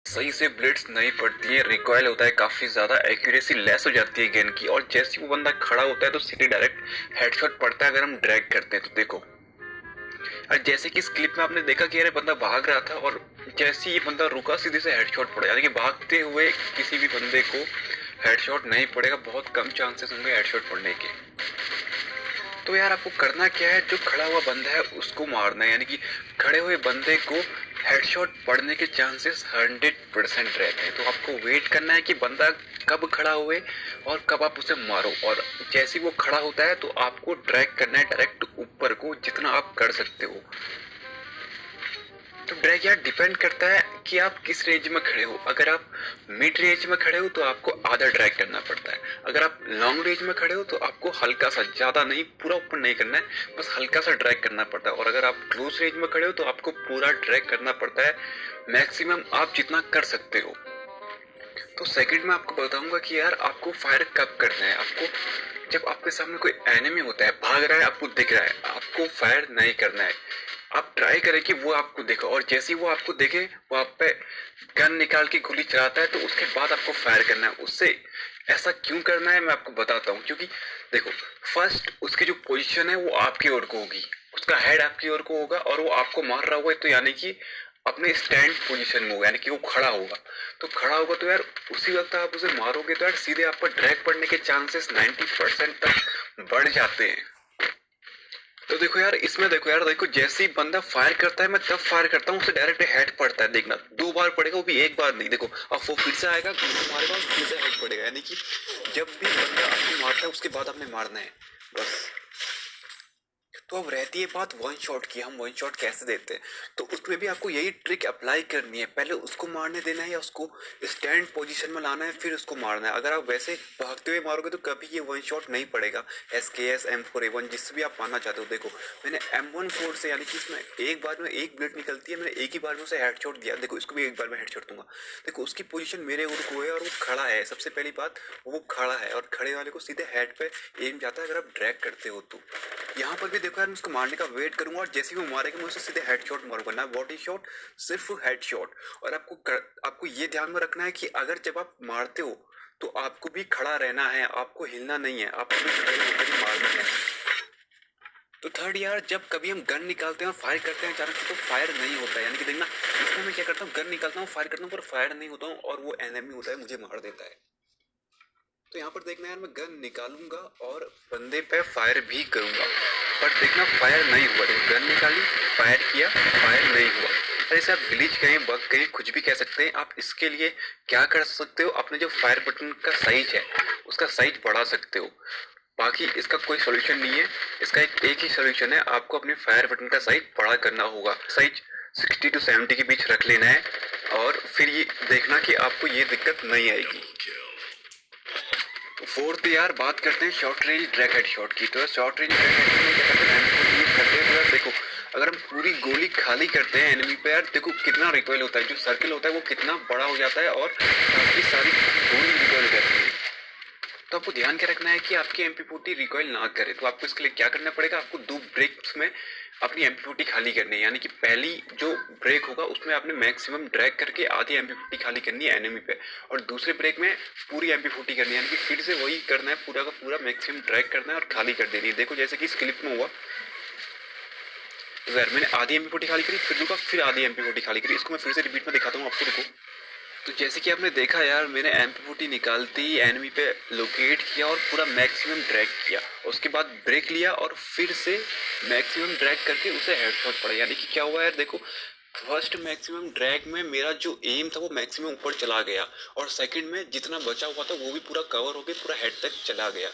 सही से ब्लेड्स नहीं पड़ती है, रिकॉयल होता है काफी ज्यादा, एक्यूरेसी लेस हो जाती है गेंद की, और जैसे वो बंदा खड़ा होता है तो सीधे डायरेक्ट हेडशॉट पड़ता है अगर हम ड्रैग करते हैं तो। देखो, और जैसे कि इस क्लिप में आपने देखा कि अरे बंदा भाग रहा था और जैसे ये बंदा रुका सीधे से हेडशॉट पड़ा, यानी कि भागते हुए किसी भी बंदे को हेडशॉट नहीं पड़ेगा, बहुत कम चांसेस होंगे हेडशॉट पड़ने के। तो यार आपको करना क्या है, जो खड़ा हुआ बंदा है उसको मारना है, यानी कि खड़े हुए बंदे को हेडशॉट पड़ने के चांसेस 100% रहते हैं। तो आपको वेट करना है कि बंदा कब खड़ा हुए और कब आप उसे मारो, और जैसे वो खड़ा होता है तो आपको ड्रैग करना है डायरेक्ट ऊपर को, जितना आप कर सकते हो। तो ड्रैग यार डिपेंड करता है कि आप किस रेंज में खड़े हो। अगर आप मिड रेंज में खड़े हो तो आपको आधा ड्रैग करना पड़ता है। अगर आप लॉन्ग रेंज में खड़े हो तो आपको हल्का सा, ज्यादा नहीं, पूरा ऊपर नहीं करना है, बस हल्का सा ड्रैग करना पड़ता है। और अगर आप क्लोज रेंज में खड़े हो तो आपको पूरा ड्रैग करना पड़ता है, मैक्सिमम आप जितना कर सकते हो। तो सेकंड में आपको बताऊंगा कि यार आपको फायर कब करना है। आपको जब आपके सामने कोई एनिमी होता है, भाग रहा है, आपको दिख रहा है, आपको फायर नहीं करना है। आप ट्राई करें कि वो आपको देखे, और जैसे ही वो आपको देखे वो आप पे गन निकाल के गोली चलाता है तो उसके बाद आपको फायर करना है उससे। ऐसा क्यों करना है मैं आपको बताता हूँ। क्योंकि देखो, फर्स्ट उसकी जो पोजीशन है वो आपकी ओर को होगी, उसका हेड आपकी ओर को होगा और वो आपको मार रहा होगा, तो यानी कि अपने स्टैंड पोजीशन में होगा, यानी कि वो खड़ा होगा। तो खड़ा होगा तो यार उसी वक्त आप उसे मारोगे तो यार सीधे आप पर ड्रैग पड़ने के चांसेस 90% तक बढ़ जाते हैं। तो देखो यार, इसमें देखो यार, देखो जैसे ही बंदा फायर करता है मैं तब फायर करता हूँ, उसे डायरेक्ट हेड पड़ता है। देखना, 2 बार पड़ेगा, वो भी एक बार नहीं। देखो अब वो फिर से आएगा, मारेगा और फिर से हेड पड़ेगा, यानी कि जब भी बंदा आपको मारता है उसके बाद आपने मारना है, बस। तो अब रहती है बात वन शॉट की, हम वन शॉट कैसे देते हैं। तो उसमें भी आपको यही ट्रिक अप्लाई करनी है, पहले उसको मारने देना है या उसको स्टैंड पोजीशन में लाना है फिर उसको मारना है। अगर आप वैसे भागते हुए मारोगे तो कभी ये वन शॉट नहीं पड़ेगा। SKS M4A1 जिससे भी आप मारना चाहते हो। देखो मैंने M14 से, यानी कि इसमें एक बार में एक बुलेट निकलती है, मैंने एक ही बार में उसे हेडशॉट दिया। देखो इसको भी एक बार में हेडशॉट दूंगा। देखो उसकी पोजीशन मेरे ओर को है और वो खड़ा है, सबसे पहली बात वो खड़ा है और खड़े वाले को सीधे हेड पे एम जाता है अगर आप ड्रैग करते हो तो। यहाँ पर भी देखो यार, मैं उसको मारने का वेट करूंगा और जैसे ही वो मारेगा मैं उसे सीधे हेडशॉट मारूंगा, ना बॉडी शॉट, सिर्फ हेडशॉट। और आपको ये ध्यान में रखना है कि अगर जब आप मारते हो तो आपको भी खड़ा रहना है, आपको हिलना नहीं है, आपको भी खड़े होकर ही मारना है। तो थर्ड यार, जब कभी हम गन निकालते हैं और फायर करते हैं अचानक से तो फायर नहीं होता है, यानी कि देखना, इसमें मैं क्या करता हूँ, गन निकालता हूँ, फायर करता हूँ, पर फायर नहीं होता हूँ और वो एनिमी होता है मुझे मार देता है। तो यहाँ पर देखना यार, मैं गन निकालूंगा और बंदे पे फायर भी करूंगा, पर देखना फायर नहीं हुआ। देखो गन निकाली, फायर किया, फायर नहीं हुआ। अरे सर, ग्लिच कहें, बग कहें, कुछ भी कह सकते हैं। आप इसके लिए क्या कर सकते हो, अपने जो फायर बटन का साइज है उसका साइज बढ़ा सकते हो। बाकी इसका कोई सोल्यूशन नहीं है, इसका एक ही सोल्यूशन है, आपको अपने फायर बटन का साइज बड़ा करना होगा। साइज 60 to 70 के बीच रख लेना है और फिर ये देखना कि आपको ये दिक्कत नहीं आएगी। फोर्थ यार, बात करते हैं शॉर्ट रेंज ड्रैग हेडशॉट की। तो शॉर्ट रेंज ड्रैग हेडशॉट में क्या करते हैं, यूज करते हैं। तो यार देखो, अगर हम पूरी गोली खाली करते हैं एनिमी पे, यार देखो कितना रिकॉइल होता है, जो सर्किल होता है वो कितना बड़ा हो जाता है और काफी सारी गोली रिकॉइल हो जाती है। तो आपको ध्यान क्या रखना है कि आपकी MP40 रिकॉइल ना करे। तो आपको इसके लिए क्या करना पड़ेगा, आपको 2 ब्रेक्स में अपनी MP40 खाली करनी है, यानी कि पहली जो ब्रेक होगा उसमें आपने मैक्सिमम ड्रैग करके आधी MP40 खाली करनी है एनिमी पे, और दूसरे ब्रेक में पूरी MP40 करनी है, यानी कि फिर से वही करना है, पूरा का पूरा मैक्सिमम ड्रैग करना है और खाली कर देनी है। देखो जैसे कि इस क्लिप में हुआ, यार मैंने आधी MP40 खाली करी, फिर रुका, फिर आधी MP40 खाली करी। इसको मैं फिर से रिपीट में दिखाता हूँ आपको, रुको। तो जैसे कि आपने देखा यार, मैंने MP40 निकालते ही एनिमी पे लोकेट किया और पूरा मैक्सिमम ड्रैग किया, उसके बाद ब्रेक लिया और फिर से मैक्सिमम ड्रैग करके उसे हेडशॉट पड़ा। यानी कि क्या हुआ यार, देखो फर्स्ट मैक्सिमम ड्रैग में मेरा जो एम था वो मैक्सिमम ऊपर चला गया और सेकंड में जितना बचा हुआ था वो भी पूरा कवर हो गया, पूरा हेड तक चला गया।